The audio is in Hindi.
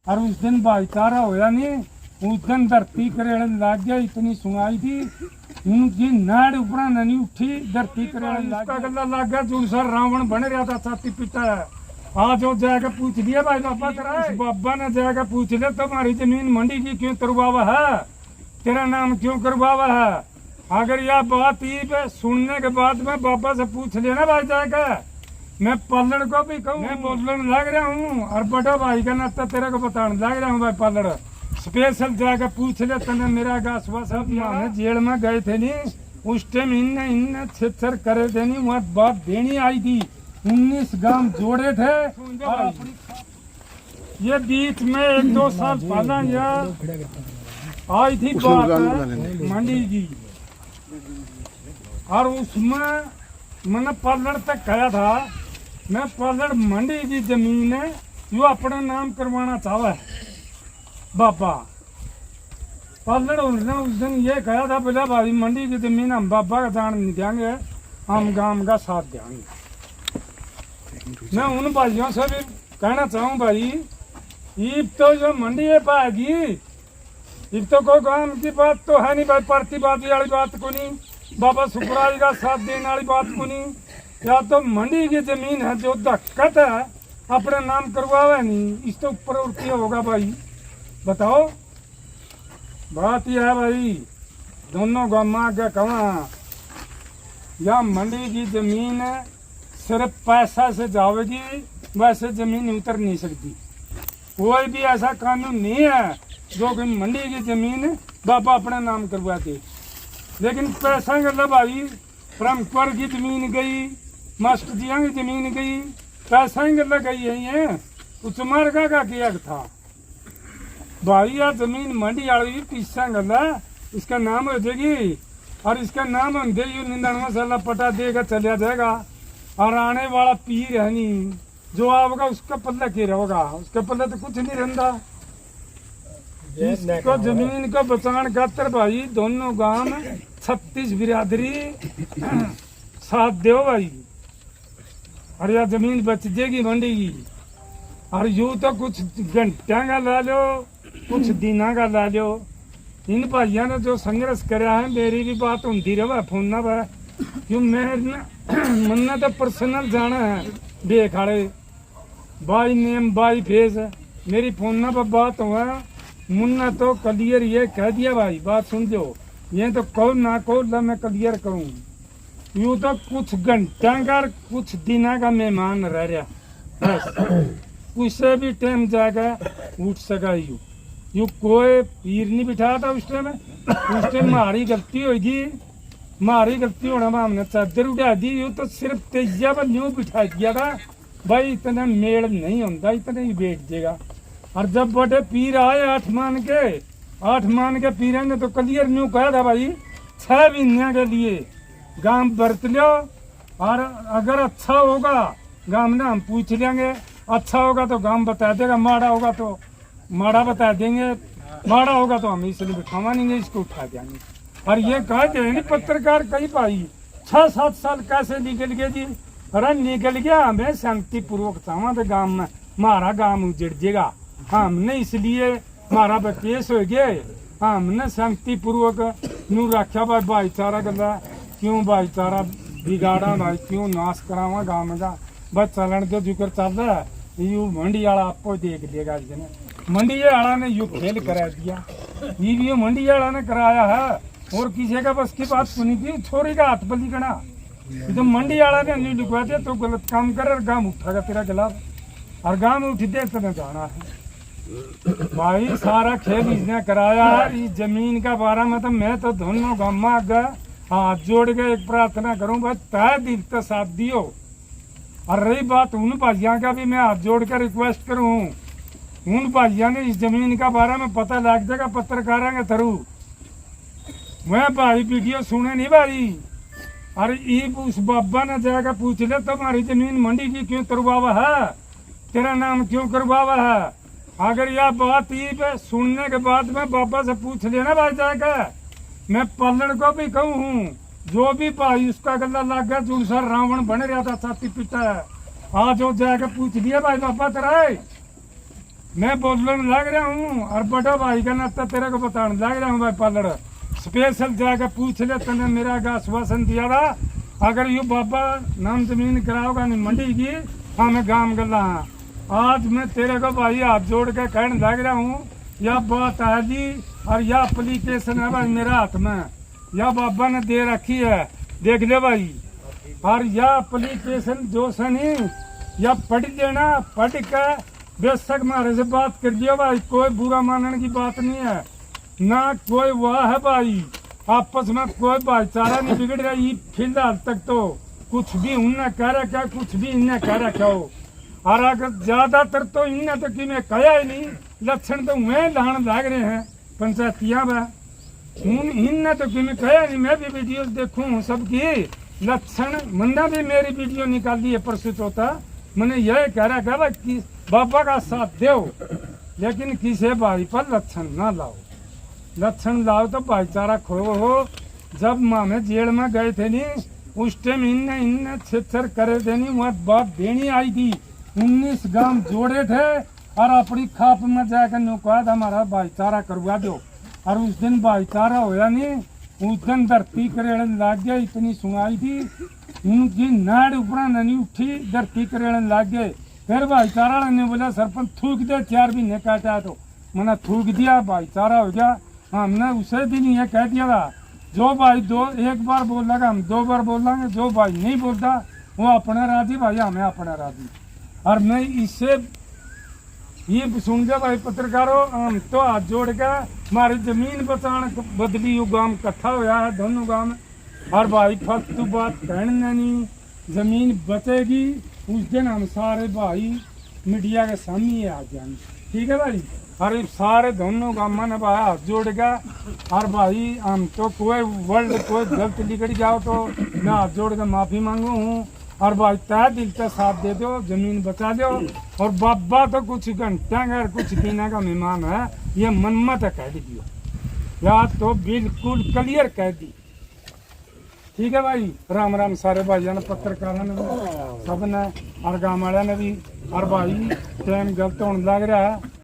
और उस दिन भाईचारा होया नहीं, उस दिन धरती करेड़न लग गया। इतनी सुनाई थी उनकी नाड़ ऊपर नहीं उठी, धरती करेड़न लग गया। जो सर रावण बन रहा था छाती पिटा है। आज वो जाकर पूछ लिया भाई बाबा तेरा, बाबा ने जाकर पूछ लिया तुम्हारी जमीन मंडी की क्यों करवावा है, तेरा नाम क्यों करवावा है। अगर यह बात ही सुनने के बाद में बाबा से पूछ लेना भाई जाकर, मैं पल्लड़ को भी कहूँ मैं बोलने लग रहा हूँ और बड़ा भाई का नाता तेरे को बताने लग रहा हूँ भाई पल्लड़ स्पेशल जाकर पूछ ले तने मेरा गासवा सब यहाँ जेल में गए थे नहीं, उस टाइम इनने छेड़छाड़ करे थे नहीं, वहाँ बात देनी आई थी। 19 गांव जोड़े थे। ये बीच में 1-2 साल पहला यह आई थी बात मंडी की, और उसमें मैंने पल्लड़ तक कहा था मैं पल्लड़ मंडी की जमीन है जो अपना नाम करवाना चाहता है। बाबा पल्लड़ उन्होंने उस दिन ये कहा था बोला भाई मंडी की जमीन हम बाबा का जान नहीं देंगे, हम गांव का साथ देंगे। मैं उन भाइयों से भी कहना चाहूँ भाई ईब तो जो मंडी है पाएगी, ईब तो कोई गांव की बात तो है नहीं भाई, प्रतिवादी वाली बात को नहीं, बाबा सुखराज का साथ देने वाली बात को नहीं। या तो मंडी की जमीन है जो दिक्कत है अपने नाम करवावे नहीं, इस तो ऊपर और क्या होगा भाई बताओ। बात यह है भाई दोनों गाँव के कहाँ या मंडी की जमीन सिर्फ पैसा से जाओगी, वैसे जमीन उतर नहीं सकती। कोई भी ऐसा कानून नहीं है जो कि मंडी की जमीन बाबा अपना नाम करवा दे। लेकिन पैसा गला भाई परम्पर की जमीन गई, मास्टर जिया की जमीन गई, पैसा ही गला गई है। उस मार्गा का किया था भाई यह जमीन मंडी वाली पीछा गला इसका नाम हो जाएगी, और इसका नाम हम दे 99 साल पटा देगा चलिया जाएगा, और आने वाला पीर है नहीं जो आएगा उसका पल्ला क्या रहेगा, उसका पल्ला तो कुछ नहीं रहता। इसको जमीन को बचाने खातर भाई दोनों गांव 36 बिरादरी साथ दो भाई, और यह जमीन बच जाएगी मंडी की। और यूं तो कुछ घंटा का ला लो, कुछ दिना का ला लो। इन भाइयों ने जो संघर्ष करा है मेरी भी बात होती रहा फोन पर, क्यों मैं तो पर्सनल जाना है बेखाड़े बाई नेम बाई फेस, मेरी फोन पर बात हुआ मुन्ना तो क्लियर ये कह दिया भाई बात सुन जो, ये तो कहो ना कहो ला मैं क्लियर कहूँ। यूँ तो कुछ घंटा का कुछ दिन का मेहमान रह रहा बस, उससे भी टाइम जाकर उठ सका। यू कोई पीर नहीं बिठाया था उस टाइम, उस टाइम हमारी गलती होगी, हमारी गलती होना में हमने चादर उठा दी। यूँ तो सिर्फ तेजिया पर न्यू बिठा दिया था भाई इतना मेल नहीं होता, इतना ही बैठ जाएगा। और जब बड़े पीर आए 8 मान के पीर ने तो क्लियर न्यू कहा था भाई 6 महीने के लिए गांव बरत लो, और अगर अच्छा होगा गांव ने हम पूछ लेंगे, अच्छा होगा तो गांव बता देगा, माड़ा होगा तो माड़ा बता देंगे, माड़ा होगा तो हम इसलिए बिठावा नहीं इसको उठा देंगे। और ये कह दे नहीं पत्रकार कई भाई 6-7 साल कैसे निकल गए जी, अरे निकल गया हमें शांतिपूर्वक चाहवा तो गांव में हमारा गांव उजड़ जाएगा, हमने इसलिए हमारा केस हो गए, हमने शांतिपूर्वक नू रखा भाई भाईचारा गला, क्यों भाईचारा बिगाड़ा भाई, क्यों नाश करावा गांव का बस चलन जो जुकर चल रहा है। यू मंडी वाला आपको देख लेगा, इसने मंडी वाला ने यू खेल करा दिया, ये भी मंडी वाला ने कराया है और किसी का बस की बात सुनी थी छोरी का हाथ बली गना, तो मंडी वाला ने नहीं लिखवा दिया तो गलत काम कर और गांव उठागा तेरा खिलाफ, और गांव उठी दे तो जाना है भाई। सारा खेल इसने कराया है। इस जमीन का बारे में तो मैं तो दोनों गाँव आगे हाथ जोड़ के एक प्रार्थना करूं भाई तय दिल तो साथ दियो। और रही बात उन भाइयों का भी मैं हाथ जोड़ कर रिक्वेस्ट करूं, उन भाइयों ने इस जमीन का बारे में पता लग जाएगा पत्रकारों के थ्रू, मैं भाई वीडियो सुने नहीं भाई। अरे उस बाबा ने जाकर पूछ ले तुम्हारी जमीन मंडी की क्यों करवावा है, तेरा नाम क्यों करवावा है। अगर यह बात सुनने के बाद में बाबा से पूछ लेना भाई जाकर, मैं पल्लड़ को भी कहूँ जो भी भाई उसका गला लग गया जो सर रावण बन रहा था छाती पिटा है, आज वो जाकर पूछ लिया भाई बाबा तेरा मैं बोलने लग रहा हूँ और बड़ा भाई का नाता तेरे को बताने लग रहा हूँ भाई पालड़ स्पेशल जाकर पूछ ले तने मेरा आश्वासन दिया था अगर यू बाबा नाम जमीन कराओगा नहीं मंडी की हाँ मैं गांव गला हाँ आज मैं तेरे को भाई हाथ जोड़ के कहने लग रहा हूँ यह बात है जी और यह एप्लीकेशन है भाई मेरे हाथ में यह बाबा ने दे रखी है देख ले भाई और यह एप्लीकेशन जो सनी यह पढ़ लेना पढ़ के बेशक हमारे से बात कर दिया भाई कोई बुरा मानने की बात नहीं है ना कोई वह है भाई आपस में कोई भाईचारा नहीं बिगड़ रहा ये फिलहाल तक तो कुछ भी उनने कह रखा कुछ भी इनने कह रखा हो और अगर ज्यादातर तो इनने तो कि मैं कहा ही नहीं लक्षण तो मैं लाने लग रहे हैं पंचायतियां में इनने तो कि मैं कहा नहीं मैं भी वीडियो देखूं सबकी लक्षण मन्ना भी मेरी वीडियो निकाल दी है परसों चौथा मैंने यह कह रखा भाई कि बाबा का साथ दो लेकिन किसी भाई पर लक्षण ना लाओ लक्षण लाओ तो भाईचारा खो हो जब मामे जेल में गए थे नहीं उस टाइम इनने छेड़छाड़ करे थे नहीं वहाँ बात देनी आई थी 19 गांव जोड़े थे और अपनी खाप में जाकर नुकवा हमारा भाईचारा करवा दो और उस दिन भाईचारा होया नहीं उस दिन धरती करेड़न लग गए इतनी सुनाई थी उनकी नाड़ ऊपर नहीं उठी धरती करेड़न लग गए फिर भाईचारा ने बोला सरपंच थूक दे 4 महीने काटा तो मैंने थूक दिया भाईचारा हो गया हमने उसे दिन ये कह दिया था जो भाई एक बार बोल लगा हम 2 बार बोल लेंगे जो भाई नहीं बोलता वो अपने राजी भाई हमें अपने राजी और मैं इससे ये सुन के भाई पत्रकारों हम तो हाथ जोड़ के हमारी जमीन बचाने बदली गांव इकट्ठा होया है दोनों गांव में और भाई फालतू बात कहने नहीं जमीन बचेगी उस दिन हम सारे भाई मीडिया के सामने आ जाएंगे ठीक है भाई अरे सारे दोनों गाँव में भाई हाथ जोड़ के और भाई हम तो कोई वर्ल्ड कोई गलत लिखट जाओ तो मैं हाथ जोड़ के माफी मांगू हूँ और भाई तय दिल का साथ दे दो जमीन बचा दो और बाबा तो कुछ घंटे का कुछ दिनों का मेहमान है ये मनमत है कह दीजिए या तो बिल्कुल क्लियर कह दी ठीक है भाई राम राम सारे भाइयों ने पत्रकारों ने सब ने और गाँव वाले ने भी और भाई टाइम गलत होने लग रहा है